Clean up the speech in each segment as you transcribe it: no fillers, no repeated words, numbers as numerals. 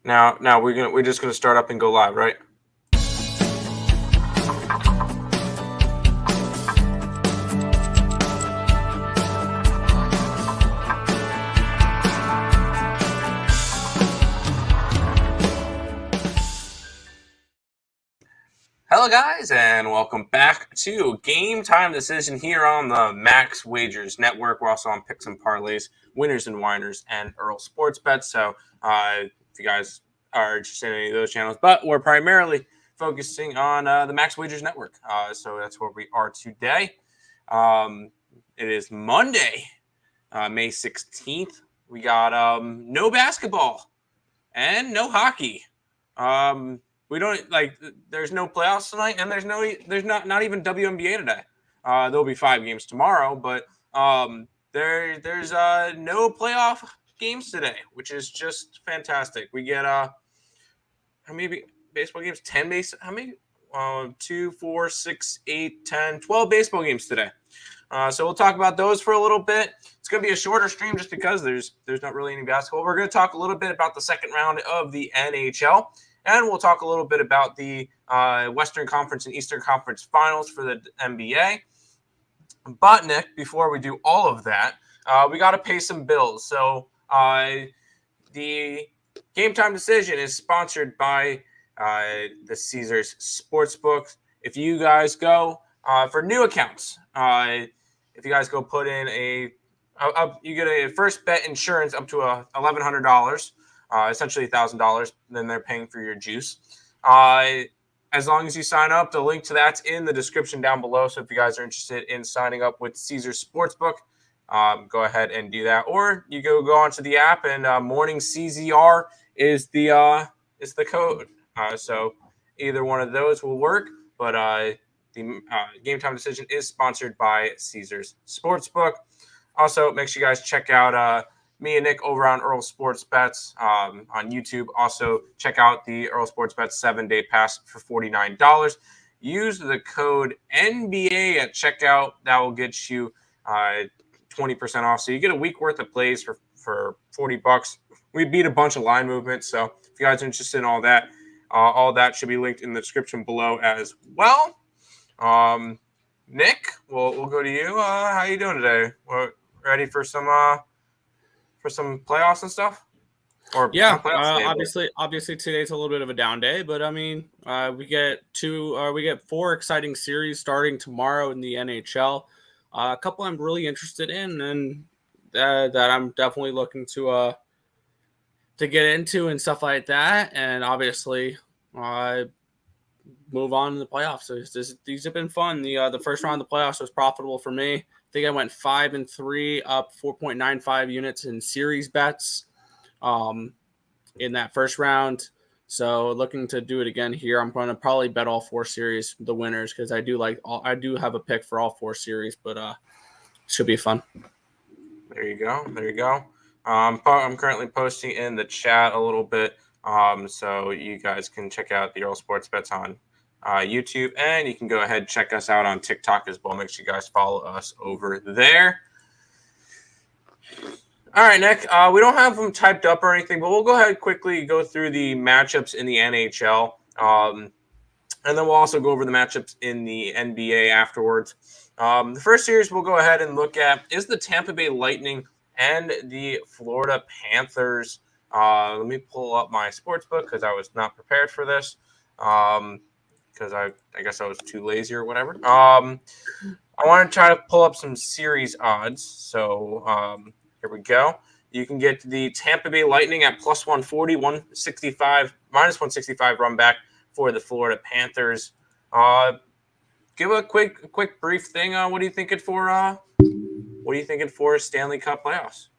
Now we're just gonna start up and go live, right? Hello, guys, and welcome back to Game Time Decision here on the Max Wagers Network. We're also on Picks and Parlays, Winners and Whiners, and Earl Sports Bets. So, if you guys are interested in any of those channels, but we're primarily focusing on the Max Wagers Network. So that's where we are today. It is Monday, May 16th. We got no basketball and no hockey. We don't there's no playoffs tonight, and there's not even WNBA today. There'll be 5 games tomorrow, but there's no playoff games today, which is just fantastic. We get how many baseball games? 10 base. How many? 2, 4, 6, 8, 10, 12 baseball games today. So we'll talk about those for a little bit. It's going to be a shorter stream just because there's not really any basketball. We're going to talk a little bit about the second round of the NHL. And we'll talk a little bit about the Western Conference and Eastern Conference finals for the NBA. But, Nick, before we do all of that, we got to pay some bills. So the Game Time Decision is sponsored by the Caesars Sportsbook. If you guys go for new accounts, if you guys go put in you get a first bet insurance up to $1,100. Essentially $1,000, then they're paying for your juice. As long as you sign up, the link to that's in the description down below. So if you guys are interested in signing up with Caesars Sportsbook, go ahead and do that. Or you go onto the app, and Morning CZR is the code. So either one of those will work. But the Game Time Decision is sponsored by Caesars Sportsbook. Also, make sure you guys check out me and Nick over on Earl Sports Bets on YouTube. Also, check out the Earl Sports Bets 7-day pass for $49. Use the code NBA at checkout. That will get you 20% off. So you get a week worth of plays for $40. We beat a bunch of line movements. So if you guys are interested in all that should be linked in the description below as well. Nick, we'll go to you. How you doing today? Ready for some playoffs and stuff? Obviously today's a little bit of a down day, but I mean, we get 4 exciting series starting tomorrow in the NHL. A couple I'm really interested in, and that I'm definitely looking to get into and stuff like that, and obviously move on to the playoffs. So these have been fun. The first round of the playoffs was profitable for me. I think I went 5-3, up 4.95 units in series bets in that first round. So looking to do it again here. I'm going to probably bet all 4 series, the winners, because I do have a pick for all 4 series, but should be fun. There you go. I'm currently posting in the chat a little bit, so you guys can check out the Earl Sports Bets on YouTube, and you can go ahead and check us out on TikTok as well. Make sure you guys follow us over there. All right, Nick, we don't have them typed up or anything, but we'll go ahead and quickly go through the matchups in the NHL, and then we'll also go over the matchups in the NBA afterwards. The first series we'll go ahead and look at is the Tampa Bay Lightning and the Florida Panthers. Let me pull up my sports book because I was not prepared for this. Because I guess I was too lazy or whatever. I want to try to pull up some series odds. So here we go. You can get the Tampa Bay Lightning at plus 140, minus 165 run back for the Florida Panthers. Give a quick brief thing. What are you thinking for Stanley Cup playoffs?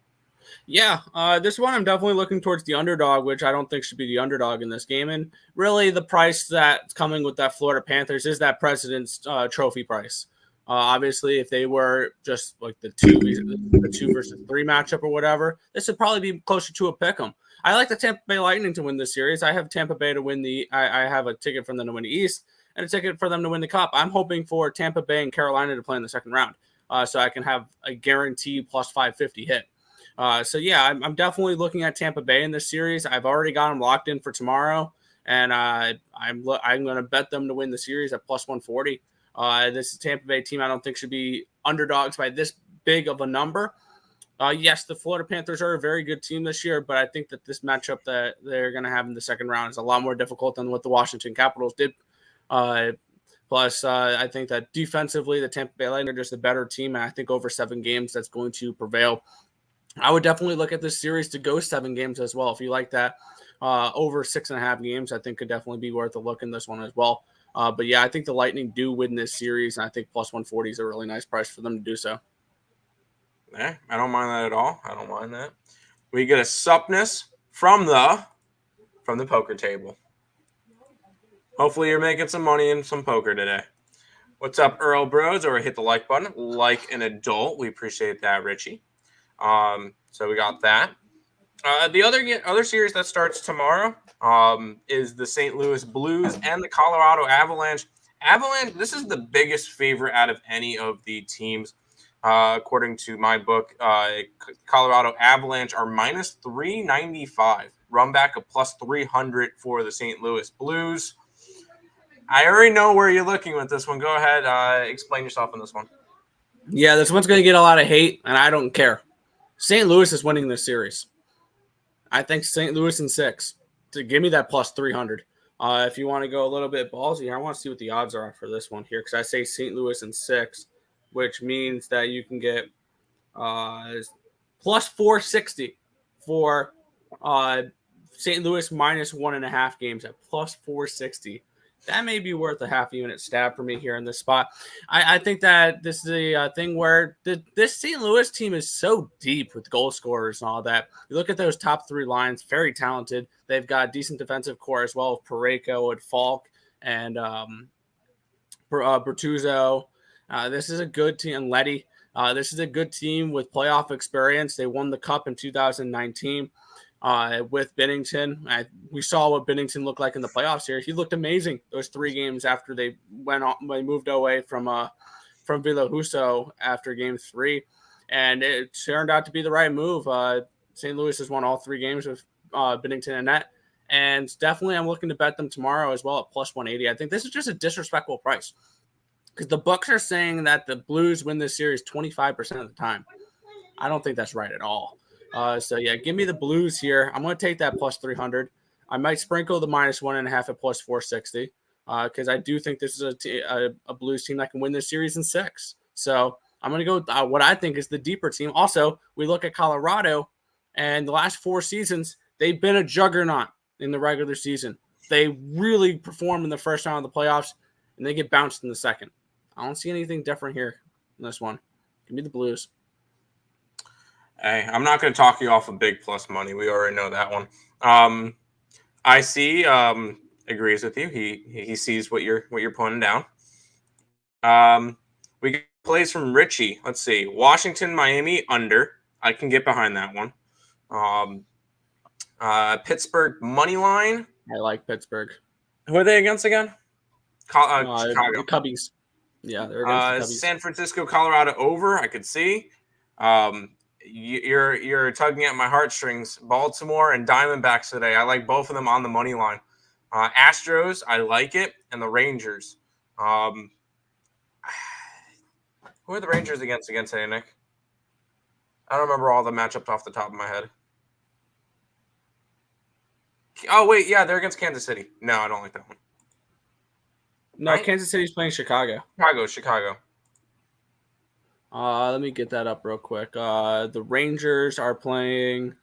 Yeah, this one I'm definitely looking towards the underdog, which I don't think should be the underdog in this game. And really, the price that's coming with that Florida Panthers is that President's Trophy price. Obviously, if they were just like the 2 versus 3 matchup or whatever, this would probably be closer to a pick 'em. I like the Tampa Bay Lightning to win this series. I have Tampa Bay to win I have a ticket for them to win the East and a ticket for them to win the Cup. I'm hoping for Tampa Bay and Carolina to play in the second round, so I can have a guaranteed plus 550 hit. So yeah, I'm definitely looking at Tampa Bay in this series. I've already got them locked in for tomorrow, and I'm going to bet them to win the series at plus 140. This Tampa Bay team I don't think should be underdogs by this big of a number. Yes, the Florida Panthers are a very good team this year, but I think that this matchup that they're going to have in the second round is a lot more difficult than what the Washington Capitals did. Plus, I think that defensively, the Tampa Bay Lightning are just a better team, and I think over 7 games, that's going to prevail. I would definitely look at this series to go 7 games as well. If you like that, over 6.5 games, I think could definitely be worth a look in this one as well. But yeah, I think the Lightning do win this series, and I think plus 140 is a really nice price for them to do so. Yeah, I don't mind that at all. I don't mind that. We get a suppness from the poker table. Hopefully you're making some money in some poker today. What's up, Earl Bros? Or hit the like button like an adult. We appreciate that, Richie. So we got that. The other series that starts tomorrow is the St. Louis Blues and the Colorado Avalanche. Avalanche, this is the biggest favorite out of any of the teams. According to my book, Colorado Avalanche are minus 395. Run back of plus 300 for the St. Louis Blues. I already know where you're looking with this one. Go ahead. Explain yourself on this one. Yeah, this one's going to get a lot of hate, and I don't care. St. Louis is winning this series. I think St. Louis in 6. To give me that plus 300. If you want to go a little bit ballsy, I want to see what the odds are for this one here, because I say St. Louis in 6, which means that you can get plus 460 for St. Louis minus 1.5 games at plus 460. That may be worth a half unit stab for me here in this spot. I think that this is a thing where this St. Louis team is so deep with goal scorers and all that. You look at those top 3 lines, very talented. They've got decent defensive core as well, with Parayko and Falk and Bertuzzo. This is a good team. And Letty. This is a good team with playoff experience. They won the Cup in 2019. With Binnington. We saw what Binnington looked like in the playoffs here. He looked amazing those 3 games after they moved away from Ville Husso after game 3. And it turned out to be the right move. St. Louis has won all 3 games with Binnington and net. And definitely I'm looking to bet them tomorrow as well at plus 180. I think this is just a disrespectful price, because the books are saying that the Blues win this series 25% of the time. I don't think that's right at all. So, yeah, give me the Blues here. I'm going to take that plus 300. I might sprinkle the minus 1.5 at plus 460 because I do think this is a Blues team that can win this series in 6. So I'm going to go what I think is the deeper team. Also, we look at Colorado, and the last 4 seasons, they've been a juggernaut in the regular season. They really perform in the first round of the playoffs, and they get bounced in the second. I don't see anything different here in this one. Give me the Blues. Hey, I'm not going to talk you off of big plus money. We already know that one. I see agrees with you. He sees what you're pointing down. We get plays from Richie. Let's see. Washington, Miami under. I can get behind that one. Pittsburgh money line. I like Pittsburgh. Who are they against again? Chicago. The Cubbies. Yeah, they're against the Cubbies. San Francisco, Colorado over. I could see. You're tugging at my heartstrings. Baltimore and Diamondbacks today. I like both of them on the money line. Astros, I like it, and the Rangers. Who are the Rangers against today, Nick? I don't remember all the matchups off the top of my head. Oh wait, yeah, they're against Kansas City. No, I don't like that one. No, right? Kansas City's playing Chicago. Chicago. Let me get that up real quick. The Rangers are playing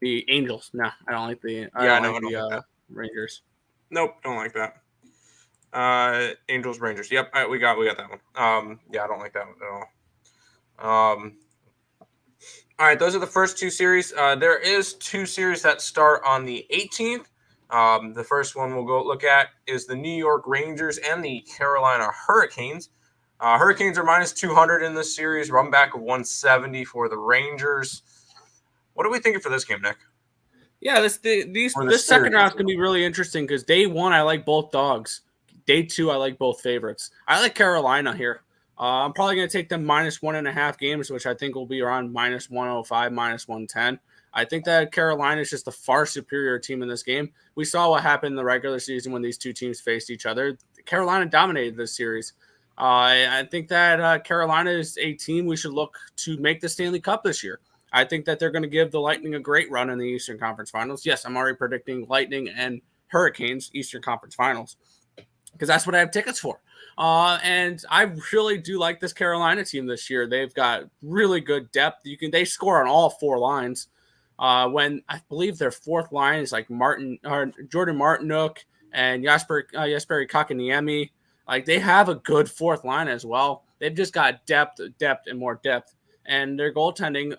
the Angels. No, I don't like the. I don't like the Rangers. Nope, don't like that. Angels, Rangers. Yep, we got that one. Yeah, I don't like that one at all. All right, those are the first 2 series. There is 2 series that start on the 18th. The first one we'll go look at is the New York Rangers and the Carolina Hurricanes. Hurricanes are minus 200 in this series. Run back of 170 for the Rangers. What are we thinking for this game, Nick? Yeah, this second round is going to be really interesting because day 1, I like both dogs. Day 2, I like both favorites. I like Carolina here. I'm probably going to take them minus 1.5 games, which I think will be around minus 105, minus 110. I think that Carolina is just a far superior team in this game. We saw what happened in the regular season when these two teams faced each other. Carolina dominated this series. I think that Carolina is a team we should look to make the Stanley Cup this year. I think that they're going to give the Lightning a great run in the Eastern Conference Finals. Yes, I'm already predicting Lightning and Hurricanes Eastern Conference Finals because that's what I have tickets for. And I really do like this Carolina team this year. They've got really good depth. They score on all four lines. When I believe their fourth line is like Jordan Martinook and Jesperi Kotkaniemi. Like they have a good fourth line as well. They've just got depth, and more depth. And their goaltending,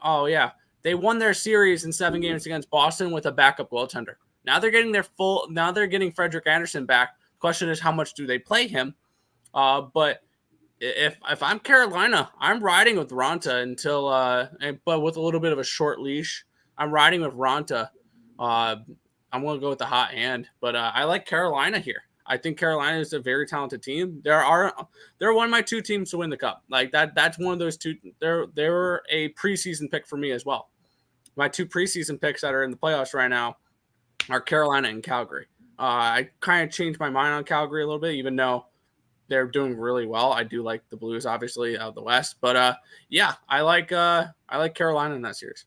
they won their series in 7 games against Boston with a backup goaltender. Now they're getting Frederik Andersen back. The question is, how much do they play him? But if I'm Carolina, I'm riding with Ronta until, but with a little bit of a short leash. I'm riding with Ronta. I'm going to go with the hot hand, but I like Carolina here. I think Carolina is a very talented team. They're one of my 2 teams to win the cup. Like that. That's one of those 2. They're a preseason pick for me as well. My 2 preseason picks that are in the playoffs right now are Carolina and Calgary. I kind of changed my mind on Calgary a little bit, even though they're doing really well. I do like the Blues, obviously, out of the West, but I like Carolina in that series.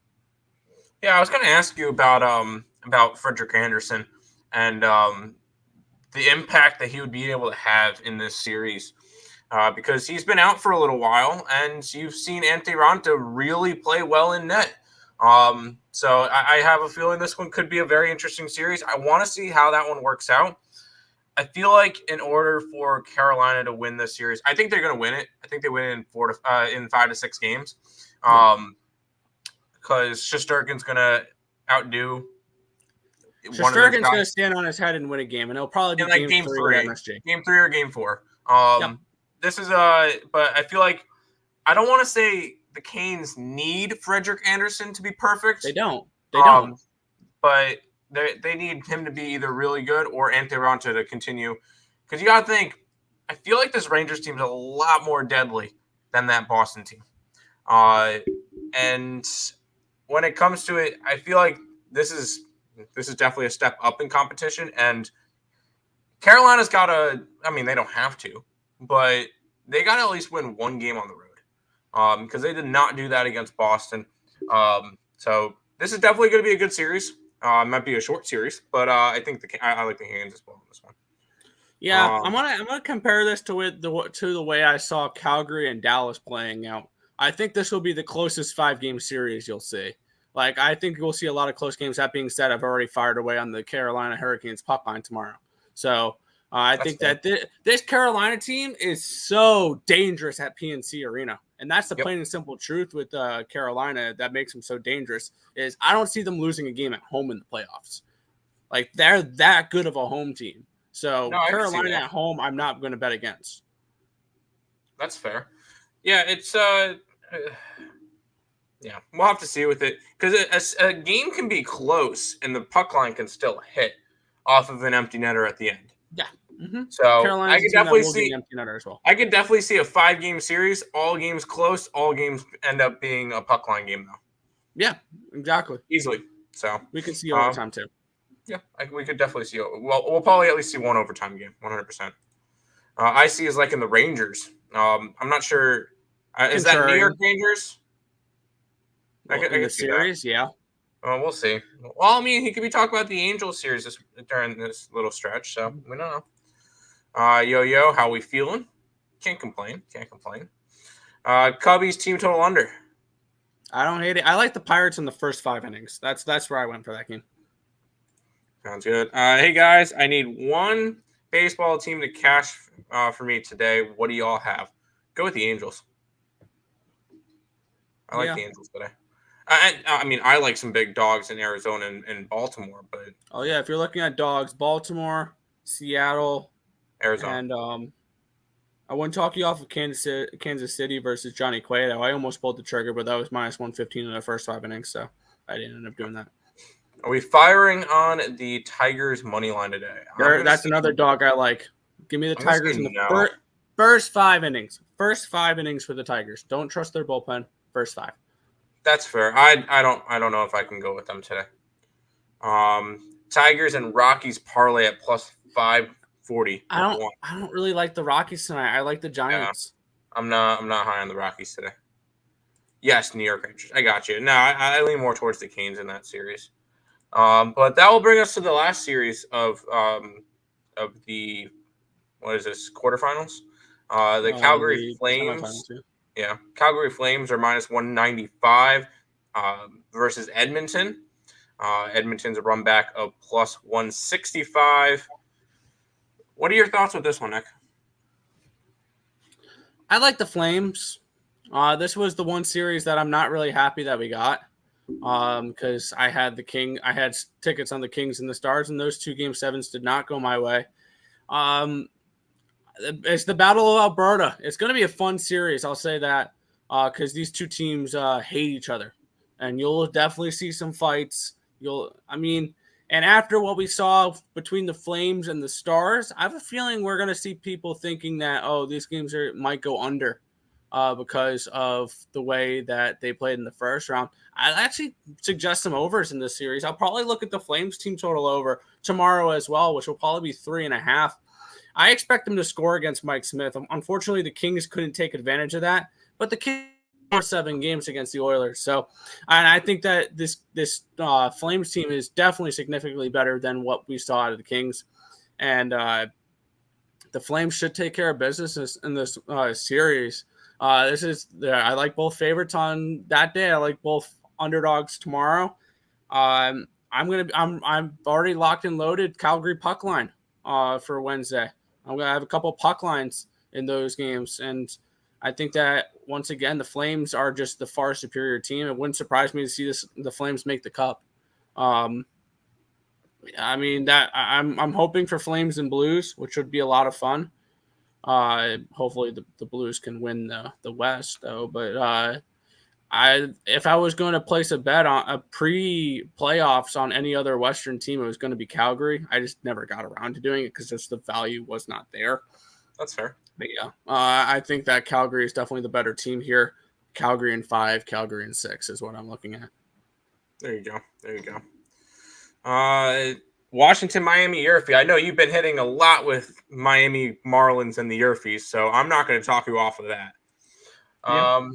Yeah, I was going to ask you about Frederik Andersen and the impact that he would be able to have in this series because he's been out for a little while, and you've seen Antti Raanta really play well in net. So I have a feeling this one could be a very interesting series. I want to see how that one works out. I feel like in order for Carolina to win this series, I think they're going to win it. I think they win it in 5 to 6 games. Because Shesterkin's going to outdo. Shesterkin's going to stand on his head and win a game, and it'll probably be like game 3 MSG. Game 3 or game 4. This is but I feel like I don't want to say the Canes need Frederik Andersen to be perfect. They don't. But they need him to be either really good or Antti Raanta to continue. Because you got to think, I feel like this Rangers team is a lot more deadly than that Boston team. And when it comes to it, I feel like this is definitely a step up in competition. And Carolina's got to, they don't have to, but they got to at least win 1 game on the road because they did not do that against Boston. So this is definitely going to be a good series. It might be a short series, but I think I like the Canes as well in this one. Yeah, I'm gonna compare this to the way I saw Calgary and Dallas playing out. I think this will be the closest 5-game series you'll see. Like, I think we'll see a lot of close games. That being said, I've already fired away on the Carolina Hurricanes puck line tomorrow. So I think that this Carolina team is so dangerous at PNC Arena. And that's the plain and simple truth with Carolina that makes them so dangerous is I don't see them losing a game at home in the playoffs. Like, they're that good of a home team. So Carolina at home, I'm not going to bet against. That's fair. Yeah, it's we'll have to see with it because a game can be close and the puck line can still hit off of an empty netter at the end. Yeah. Mm-hmm. So I could definitely see empty netter as well. I could definitely see a 5-game series, all games close, all games end up being a puck line game though. Yeah, exactly. Easily. So we could see overtime too. Yeah, we could definitely see. Well, we'll probably at least see 1 overtime game, 100%. I see is like in the Rangers. I'm not sure. Is that New York Rangers? In the series, yeah. We'll see. Well, he could be talking about the Angels series during this little stretch, so we don't know. Yo, how we feeling? Can't complain. Cubbies team total under. I don't hate it. I like the Pirates in the first 5 innings. That's where I went for that game. Sounds good. Hey, guys, I need 1 baseball team to cash for me today. What do y'all have? Go with the Angels. I like the Angels today. I like some big dogs in Arizona and Baltimore, but if you're looking at dogs, Baltimore, Seattle, Arizona, and I wouldn't talk you off of Kansas City versus Johnny Cueto. I almost pulled the trigger, but that was minus 115 in the first 5 innings, so I didn't end up doing that. Are we firing on the Tigers money line today? That's another dog I like. Give me the Tigers in the First 5 innings. First 5 innings for the Tigers. Don't trust their bullpen. First 5. That's fair. I don't know if I can go with them today. Tigers and Rockies parlay at plus 540. I don't really like the Rockies tonight. I like the Giants. Yeah, I'm not high on the Rockies today. Yes, New York Rangers. I got you. No, I lean more towards the Canes in that series. But that will bring us to the last series of the what is this, quarterfinals? The Calgary Flames. Yeah, Calgary Flames are minus 195 versus Edmonton. Edmonton's a run back of plus 165. What are your thoughts with this one, Nick? I like the Flames. This was the one series that I'm not really happy that we got because I had tickets on the Kings and the Stars, and those 2 Game 7s did not go my way. It's the Battle of Alberta. It's going to be a fun series, I'll say that, because these 2 teams hate each other, and you'll definitely see some fights. And after what we saw between the Flames and the Stars, I have a feeling we're going to see people thinking that, these games might go under because of the way that they played in the first round. I actually suggest some overs in this series. I'll probably look at the Flames team total over tomorrow as well, which will probably be 3.5. I expect them to score against Mike Smith. Unfortunately, the Kings couldn't take advantage of that, but the Kings won 7 games against the Oilers. So, and I think that this Flames team is definitely significantly better than what we saw out of the Kings, and the Flames should take care of business in this series. I like both favorites on that day. I like both underdogs tomorrow. I'm already locked and loaded Calgary puck line for Wednesday. I'm going to have a couple puck lines in those games. And I think that, once again, the Flames are just the far superior team. It wouldn't surprise me to see the Flames make the cup. I'm hoping for Flames and Blues, which would be a lot of fun. Hopefully the Blues can win the West, though. But if I was going to place a bet on a pre-playoffs on any other Western team, it was going to be Calgary. I just never got around to doing it because just the value was not there. That's fair. But yeah, I think that Calgary is definitely the better team here. Calgary in 5, Calgary in 6 is what I'm looking at. There you go. Washington, Miami, Yurfie. I know you've been hitting a lot with Miami Marlins and the Yurfies, so I'm not going to talk you off of that. Yeah.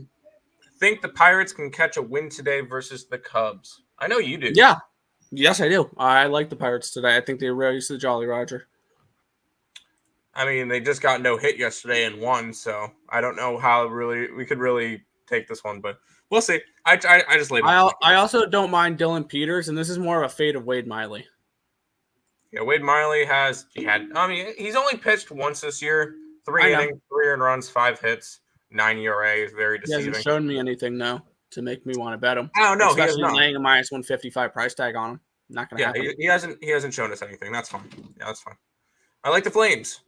Think the Pirates can catch a win today versus the Cubs? I know you do. Yeah. Yes, I do. I like the Pirates today. I think they raised the Jolly Roger. I mean, they just got no hit yesterday and won, so I don't know how we could really take this one, but we'll see. I just laid off. I also don't mind Dylan Peters, and this is more of a fate of Wade Miley. Yeah, Wade Miley he's only pitched once this year. 3 innings, 3 earned runs, 5 hits, 9 ERA is very deceiving. He hasn't shown me anything, though, to make me want to bet him. I don't know. Especially laying a minus 155 price tag on him. Not going to happen. He hasn't shown us anything. That's fine. Yeah, that's fine. I like the Flames.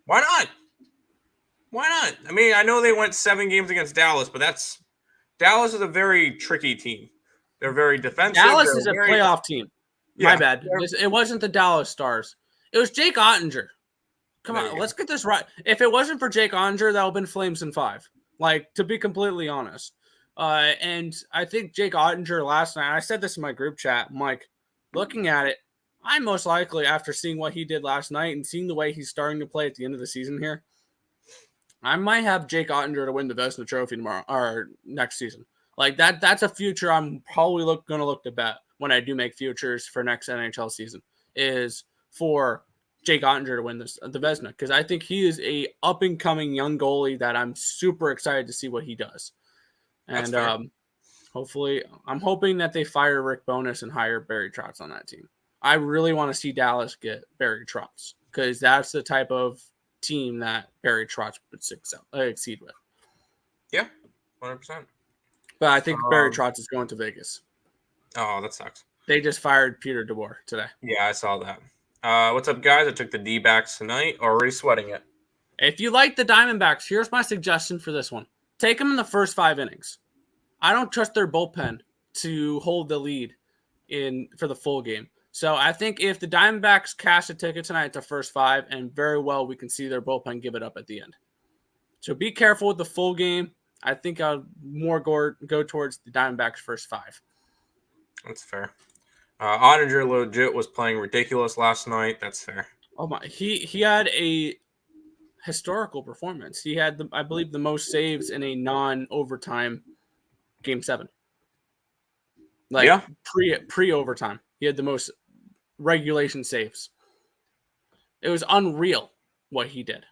Why not? I mean, I know they went 7 games against Dallas, but Dallas is a very tricky team. They're very defensive. Dallas is a playoff team. My bad. It wasn't the Dallas Stars. It was Jake Ottinger. Come on, let's get this right. If it wasn't for Jake Ottinger, that would have been Flames in 5. Like, to be completely honest. And I think Jake Ottinger last night, I said this in my group chat, Mike, looking at it, I most likely, after seeing what he did last night and seeing the way he's starting to play at the end of the season here, I might have Jake Ottinger to win the Vezina Trophy tomorrow or next season. Like that's a future I'm probably going to look to bet when I do make futures for next NHL season is for Jake Ottinger to win the Vezina, because I think he is a up and coming young goalie that I'm super excited to see what he does. And hopefully, I'm hoping that they fire Rick Bowness and hire Barry Trotz on that team. I really want to see Dallas get Barry Trotz because that's the type of team that Barry Trotz would succeed with. Yeah, 100%. But I think Barry Trotz is going to Vegas. Oh, that sucks. They just fired Peter DeBoer today. Yeah, I saw that. What's up, guys? I took the D-backs tonight. Already sweating it. If you like the Diamondbacks, here's my suggestion for this one. Take them in the first 5 innings. I don't trust their bullpen to hold the lead for the full game. So I think if the Diamondbacks cash a ticket tonight, it's a first 5, and very well we can see their bullpen give it up at the end. So be careful with the full game. I think I'll more go towards the Diamondbacks first 5. That's fair. Oettinger legit was playing ridiculous last night. That's fair. Oh my, he had a historical performance. He had, I believe, the most saves in a non-overtime Game 7. Pre-overtime. He had the most regulation saves. It was unreal what he did.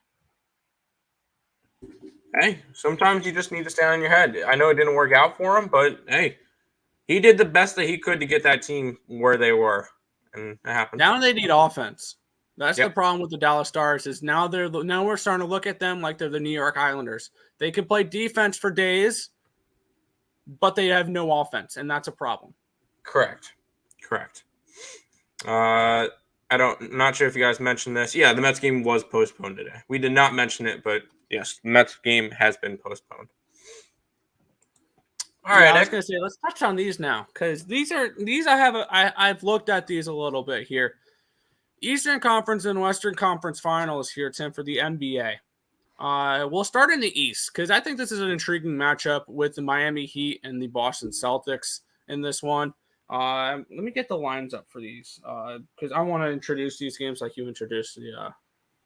Hey, sometimes you just need to stay on your head. I know it didn't work out for him, but hey, he did the best that he could to get that team where they were, and it happened. Now they need offense. That's the problem with the Dallas Stars is now we're starting to look at them like they're the New York Islanders. They can play defense for days, but they have no offense, and that's a problem. Correct. Not sure if you guys mentioned this. Yeah, the Mets game was postponed today. We did not mention it, but yes, the Mets game has been postponed. All right, I was gonna say let's touch on these now because I've looked at these a little bit here. Eastern Conference and Western Conference Finals here, Tim, for the NBA. We'll start in the East because I think this is an intriguing matchup with the Miami Heat and the Boston Celtics in this one. Let me get the lines up for these because I want to introduce these games like you introduced the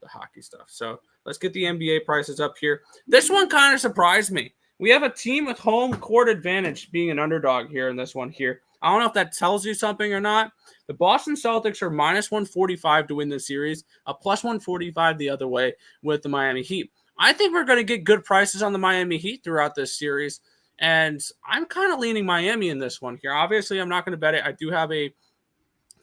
hockey stuff. So let's get the NBA prices up here. This one kind of surprised me. We have a team with home court advantage being an underdog here in this one here. I don't know if that tells you something or not. The Boston Celtics are minus 145 to win this series, a plus 145 the other way with the Miami Heat. I think we're going to get good prices on the Miami Heat throughout this series, and I'm kind of leaning Miami in this one here. Obviously, I'm not going to bet it. I do have a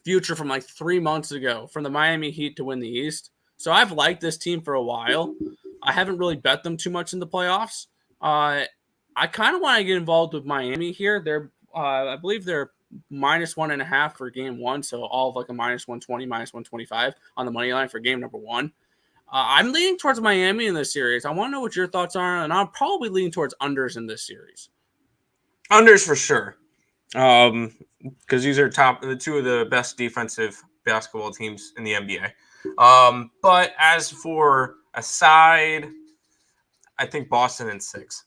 future from like 3 months ago from the Miami Heat to win the East. So I've liked this team for a while. I haven't really bet them too much in the playoffs. I kind of want to get involved with Miami here. I believe they're minus 1.5 for game 1, so all of like a minus 120, minus 125 on the money line for game number 1. I'm leaning towards Miami in this series. I want to know what your thoughts are, and I'm probably leaning towards unders in this series. Unders for sure, because these are the two of the best defensive basketball teams in the NBA. But as for a side, I think Boston in 6.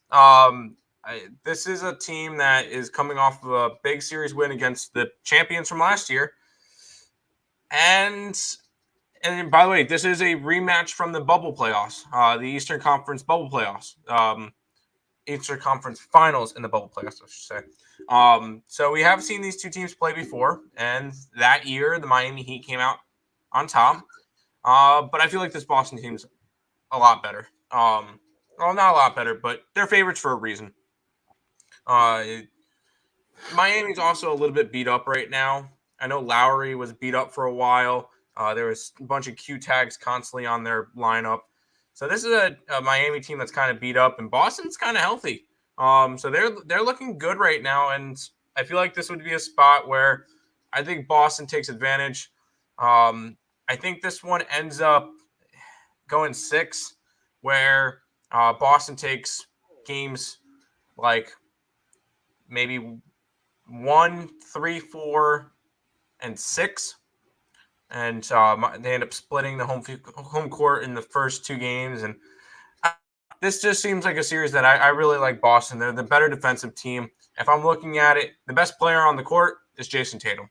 This is a team that is coming off of a big series win against the champions from last year. And by the way, this is a rematch from the bubble playoffs, the Eastern Conference bubble playoffs, Eastern Conference finals in the bubble playoffs, I should say. So we have seen these two teams play before, and that year the Miami Heat came out on top. But I feel like this Boston team's a lot better. Well, not a lot better, but they're favorites for a reason. Miami's also a little bit beat up right now. I know Lowry was beat up for a while. There was a bunch of Q tags constantly on their lineup. So this is a Miami team that's kind of beat up, and Boston's kind of healthy. So they're looking good right now, and I feel like this would be a spot where I think Boston takes advantage. I think this one ends up going 6, where Boston takes games like maybe 1, 3, 4, and 6. And they end up splitting the home court in the first 2 games. And this just seems like a series that I really like Boston. They're the better defensive team. If I'm looking at it, the best player on the court is Jason Tatum.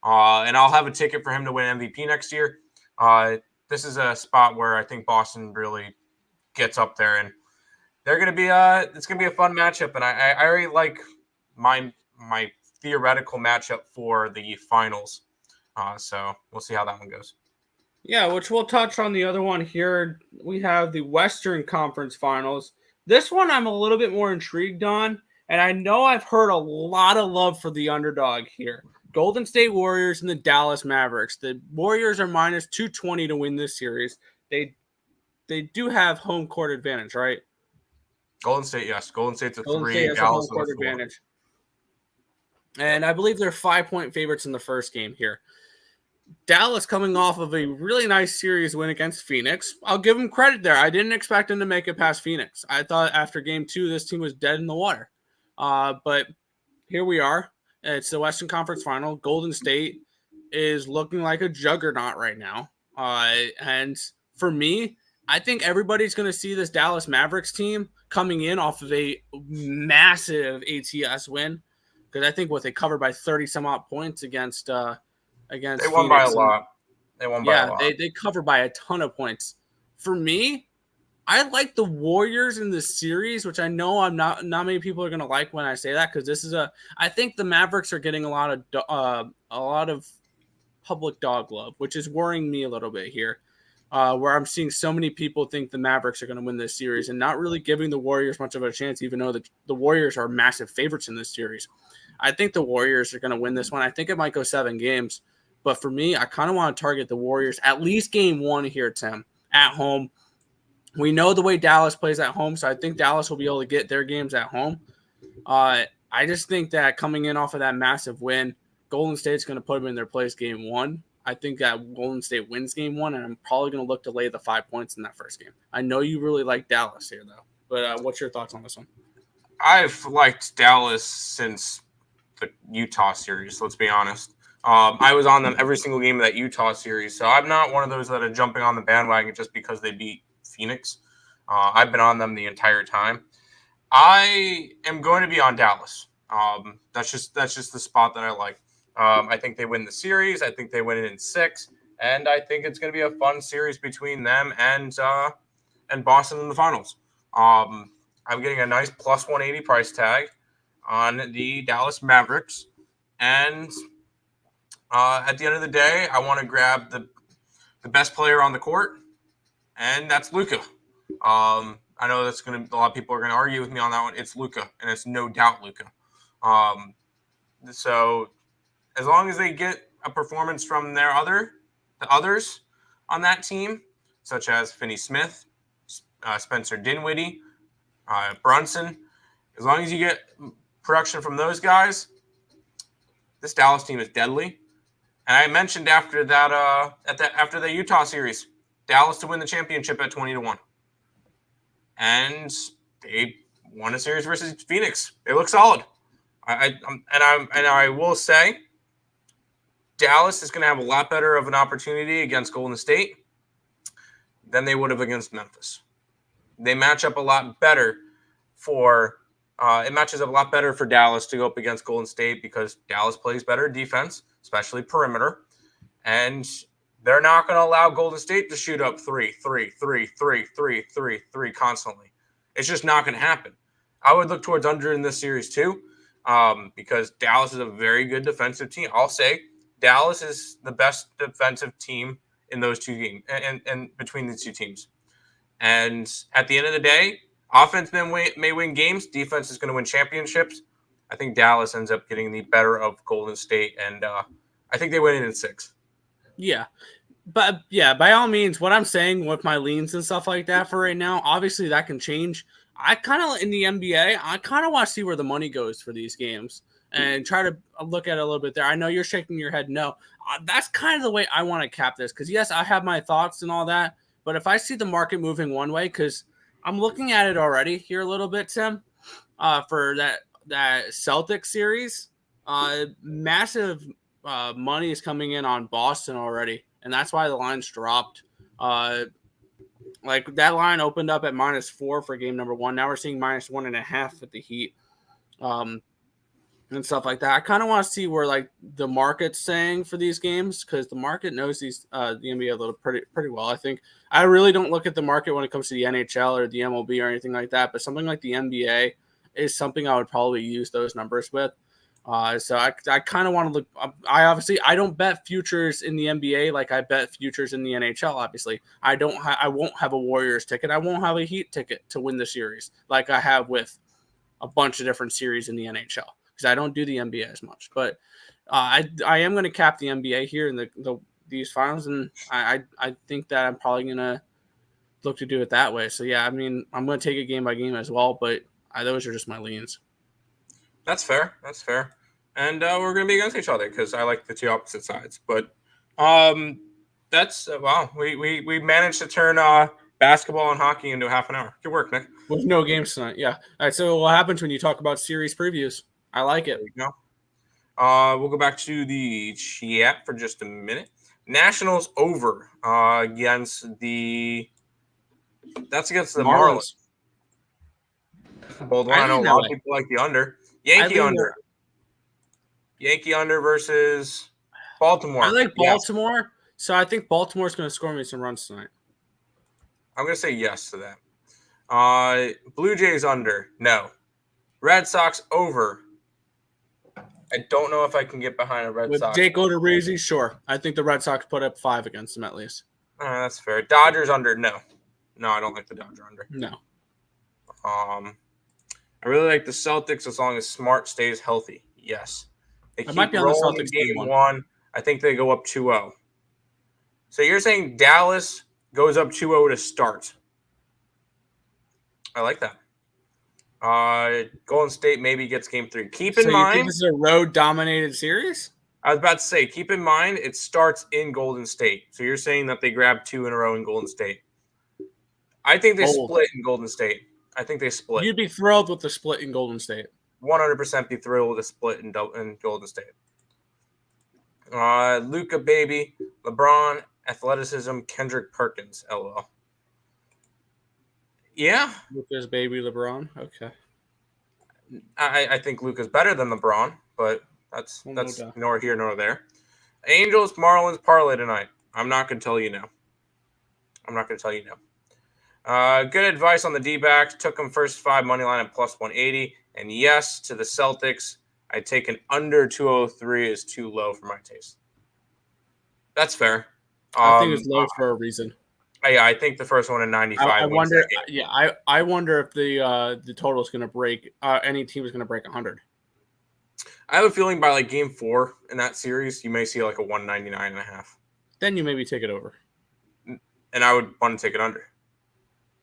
And I'll have a ticket for him to win MVP next year. This is a spot where I think Boston really gets up there, and they're going to be it's going to be a fun matchup. And I already like my theoretical matchup for the finals. So we'll see how that one goes. Yeah, which we'll touch on the other one here. We have the Western Conference Finals. This one I'm a little bit more intrigued on, and I know I've heard a lot of love for the underdog here. Golden State Warriors and the Dallas Mavericks. The Warriors are minus 220 to win this series. They do have home court advantage, right? Golden State, yes. Golden State's a 3. State has Dallas a home court advantage. And I believe they're 5-point favorites in the first game here. Dallas coming off of a really nice series win against Phoenix. I'll give them credit there. I didn't expect them to make it past Phoenix. I thought after game 2, this team was dead in the water. But here we are. It's the Western Conference Final. Golden State is looking like a juggernaut right now. And for me, I think everybody's going to see this Dallas Mavericks team coming in off of a massive ATS win, because I think they covered by 30 some odd points against They won by a Phoenix. lot. They won by a lot. They covered by a ton of points. For me, I like the Warriors in this series, which I know I'm not many people are going to like when I say that, because I think the Mavericks are getting a lot of public dog love, which is worrying me a little bit here, where I'm seeing so many people think the Mavericks are going to win this series and not really giving the Warriors much of a chance, even though the Warriors are massive favorites in this series. I think the Warriors are going to win this one. I think it might go 7 games, but for me, I kind of want to target the Warriors at least game 1 here, Tim, at home. We know the way Dallas plays at home, so I think Dallas will be able to get their games at home. I just think that coming in off of that massive win, Golden State's going to put them in their place game 1. I think that Golden State wins game 1, and I'm probably going to look to lay the 5 points in that first game. I know you really like Dallas here, though. But what's your thoughts on this one? I've liked Dallas since the Utah series, let's be honest. I was on them every single game of that Utah series, so I'm not one of those that are jumping on the bandwagon just because they beat Phoenix. I've been on them the entire time. I am going to be on Dallas. That's just the spot that I like. I think they win the series. I think they win it in 6, and I think it's going to be a fun series between them and Boston in the finals. I'm getting a nice plus 180 price tag on the Dallas Mavericks, and at the end of the day, I want to grab the best player on the court, and that's Luka. I know a lot of people are going to argue with me on that one. It's Luka, and it's no doubt Luka. So as long as they get a performance from the others on that team, such as Finney-Smith, Spencer Dinwiddie, Brunson, as long as you get production from those guys, this Dallas team is deadly. And I mentioned after the Utah series, Dallas to win the championship at 20-1. And they won a series versus Phoenix. They look solid. I will say Dallas is going to have a lot better of an opportunity against Golden State than they would have against Memphis. They match up a lot better it matches up a lot better for Dallas to go up against Golden State because Dallas plays better defense, especially perimeter. And they're not going to allow Golden State to shoot up 3 constantly. It's just not going to happen. I would look towards under in this series too, because Dallas is a very good defensive team. I'll say Dallas is the best defensive team in those two games and between these two teams. And at the end of the day, offense may win games. Defense is going to win championships. I think Dallas ends up getting the better of Golden State, and I think they win it in 6. Yeah. But yeah, by all means, what I'm saying with my leans and stuff like that for right now, obviously that can change. I kind of, in the NBA, I kind of want to see where the money goes for these games and try to look at it a little bit there. I know you're shaking your head no. That's kind of the way I want to cap this because, yes, I have my thoughts and all that. But if I see the market moving one way, because I'm looking at it already here a little bit, Tim, for that Celtics series, massive money is coming in on Boston already, and that's why the line's dropped. Like that line opened up at -4 for game number 1. Now we're seeing -1.5 at the Heat, and stuff like that. I kind of want to see where like the market's saying for these games because the market knows the NBA a little pretty well. I think I really don't look at the market when it comes to the NHL or the MLB or anything like that, but something like the NBA is something I would probably use those numbers with. So I kind of want to look. I don't bet futures in the NBA like I bet futures in the NHL. Obviously, I won't have a Warriors ticket. I won't have a Heat ticket to win the series like I have with a bunch of different series in the NHL because I don't do the NBA as much. But I am going to cap the NBA here in these finals, and I think that I'm probably going to look to do it that way. So yeah, I mean I'm going to take it game by game as well, but those are just my leans. That's fair. And we're going to be against each other because I like the two opposite sides. But that's wow. We managed to turn basketball and hockey into half an hour. Good work, Nick. With no games tonight. Yeah. All right. So what happens when you talk about series previews? I like it. There you go. We'll go back to the chat for just a minute. Nationals over against the Marlins. Bold one. I know a lot of people like the under. Yankee under. Yankee under versus Baltimore. I like Baltimore, so I think Baltimore's going to score me some runs tonight. I'm going to say yes to that. Blue Jays under. No. Red Sox over. I don't know if I can get behind a Red Sox. With Jake Odorizzi, sure. I think the Red Sox put up 5 against them at least. That's fair. Dodgers under. No. No, I don't like the Dodger under. No. I really like the Celtics as long as Smart stays healthy. Yes. They keep might be on the rolling Celtics game one. I think they go up 2-0. So you're saying Dallas goes up 2-0 to start. I like that. Golden State maybe gets game 3. Keep in mind. You think this is a road-dominated series? I was about to say, keep in mind, it starts in Golden State. So you're saying that they grab 2 in a row in Golden State. I think they split in Golden State. I think they split. You'd be thrilled with the split in Golden State. 100% be thrilled with a split in Golden State. Luka, baby. LeBron, athleticism, Kendrick Perkins, LOL. Yeah. Luka's baby, LeBron. Okay. I think Luka's better than LeBron, but that's nor here nor there. Angels, Marlins, parlay tonight. I'm not going to tell you no. Good advice on the D-backs. Took them first 5 money line at plus 180. And yes, to the Celtics, I take an under 203 is too low for my taste. That's fair. I think it's low for a reason. Yeah, I think the first one in 95. I wonder. Yeah, I wonder if the total is going to break. Any team is going to break 100. I have a feeling by like game 4 in that series, you may see like a 199.5. Then you maybe take it over. And I would want to take it under.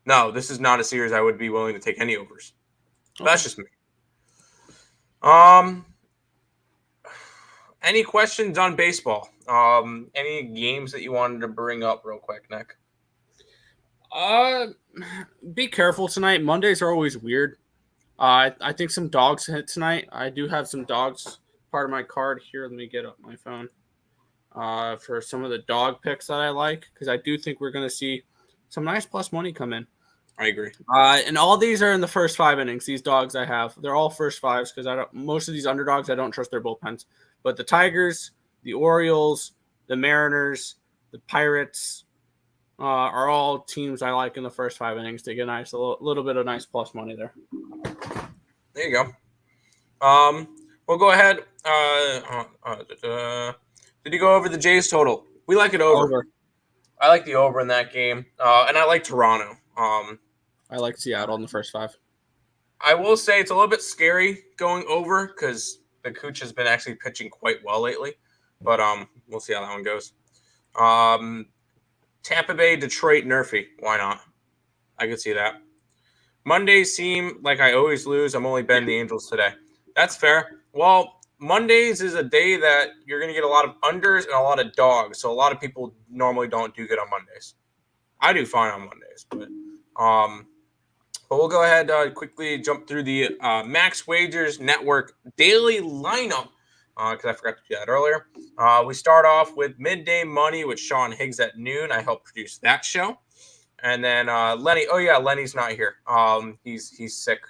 No, this is not a series I would be willing to take any overs. Okay. That's just me. Any questions on baseball? Any games that you wanted to bring up real quick, Nick? Be careful tonight. Mondays are always weird. I think some dogs hit tonight. I do have some dogs part of my card here. Let me get up my phone. For some of the dog picks that I like, because I do think we're going to see some nice plus money come in. I agree. And all these are in the first 5 innings. These dogs I have, they're all first 5s because most of these underdogs I don't trust their bullpens. But the Tigers, the Orioles, the Mariners, the Pirates are all teams I like in the first 5 innings to get a little bit of nice plus money there. There you go. We'll go ahead. Did you go over the Jays total? We like it over. I like the over in that game, and I like Toronto. I like Seattle in the first 5. I will say it's a little bit scary going over because the Cooch has been actually pitching quite well lately, but we'll see how that one goes. Tampa Bay, Detroit, Nerfy. Why not? I could see that. Mondays seem like I always lose. I'm only betting the Angels today. That's fair. Well, Mondays is a day that you're going to get a lot of unders and a lot of dogs, so a lot of people normally don't do good on Mondays. I do fine on Mondays, but we'll go ahead quickly jump through the Max Wagers Network daily lineup because I forgot to do that earlier. We start off with Midday Money with Sean Higgs at noon. I helped produce that show. And then Lenny. Oh, yeah, Lenny's not here. He's sick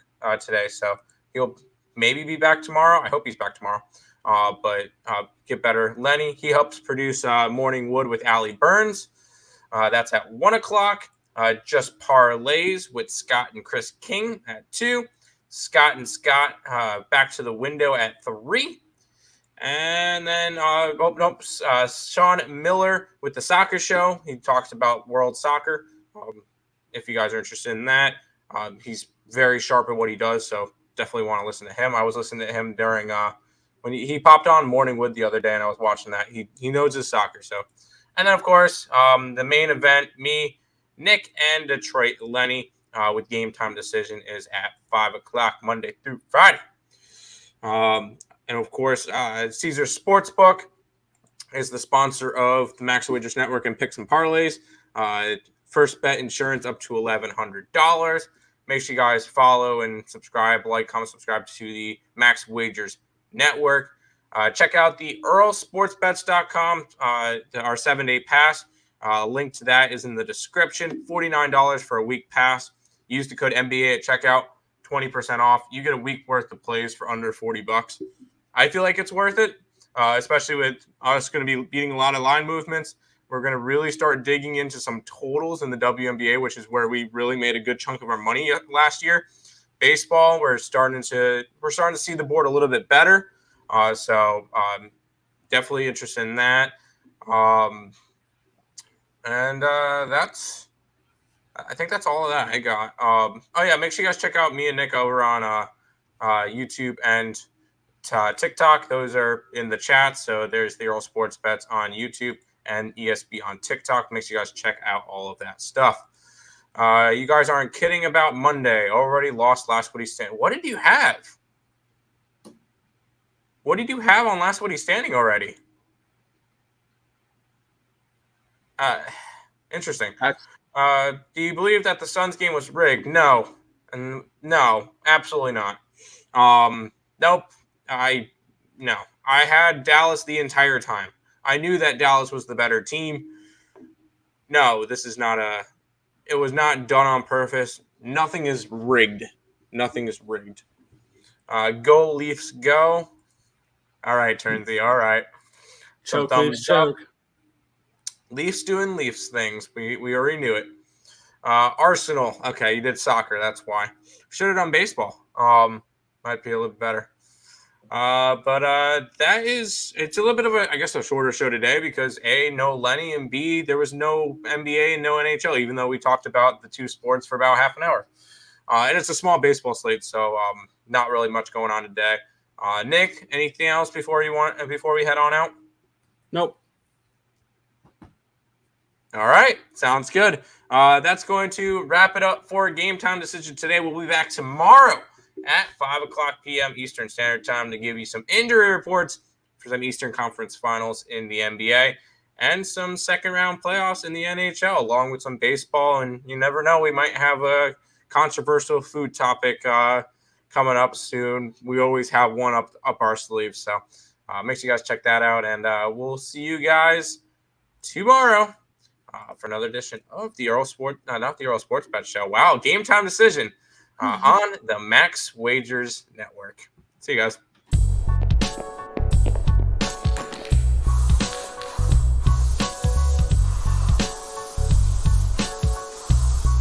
today, so he'll maybe be back tomorrow. I hope he's back tomorrow, but get better. Lenny, he helps produce Morning Wood with Allie Burns. That's at 1 o'clock. Just Parlays with Scott and Chris King at 2. Scott and Scott back to the window at 3. And then Sean Miller with the Soccer Show. He talks about world soccer. If you guys are interested in that, he's very sharp at what he does, so definitely want to listen to him. I was listening to him during when he popped on Morning Wood the other day, and I was watching that. He knows his soccer. So, and then of course the main event, me, Nick, and Detroit Lenny with Game Time Decision is at 5 o'clock Monday through Friday. And of course, Caesar Sportsbook is the sponsor of the Max Wagers Network and Picks and Parlays. First bet insurance up to $1,100. Make sure you guys follow and subscribe, like, comment, subscribe to the Max Wagers Network. Check out the earlsportsbets.com, our 7-day pass. Link to that is in the description. $49 for a week pass. Use the code NBA at checkout, 20% off. You get a week worth of plays for under $40. I feel like it's worth it, especially with us going to be beating a lot of line movements. We're going to really start digging into some totals in the WNBA, which is where we really made a good chunk of our money last year. Baseball, we're starting to see the board a little bit better. So definitely interested in that. I think that's all of that I got. Make sure you guys check out me and Nick over on YouTube and TikTok. Those are in the chat. So there's the Earl Sports Bets on YouTube and ESB on TikTok. Make sure you guys check out all of that stuff. You guys aren't kidding about Monday. Already lost last Woody Standing. What did you have? What did you have on last Woody Standing already? Interesting. Do you believe that the Suns game was rigged? No. No, absolutely not. Nope. No. I had Dallas the entire time. I knew that Dallas was the better team. No, this is not it was not done on purpose. Nothing is rigged. Nothing is rigged. Go Leafs, go. All right, Turnsy. All right. Choke, Leafs, choke. Leafs doing Leafs things. We already knew it. Arsenal. Okay, you did soccer. That's why. Should have done baseball. Might be a little better. It's a little bit of a shorter show today because A, no Lenny, and B, there was no NBA and no NHL, even though we talked about the two sports for about half an hour. And it's a small baseball slate, so not really much going on today. Nick, anything else before we head on out? Nope. All right, sounds good. That's going to wrap it up for Game Time Decision today. We'll be back tomorrow at 5 o'clock p.m. Eastern Standard Time to give you some injury reports for some Eastern Conference Finals in the NBA and some second-round playoffs in the NHL, along with some baseball. And you never know, we might have a controversial food topic coming up soon. We always have one up our sleeves. So make sure you guys check that out. And we'll see you guys tomorrow for another edition of the not the Earl Sports Bet Show. Wow, Game Time Decision on the Max Wagers Network. See you guys.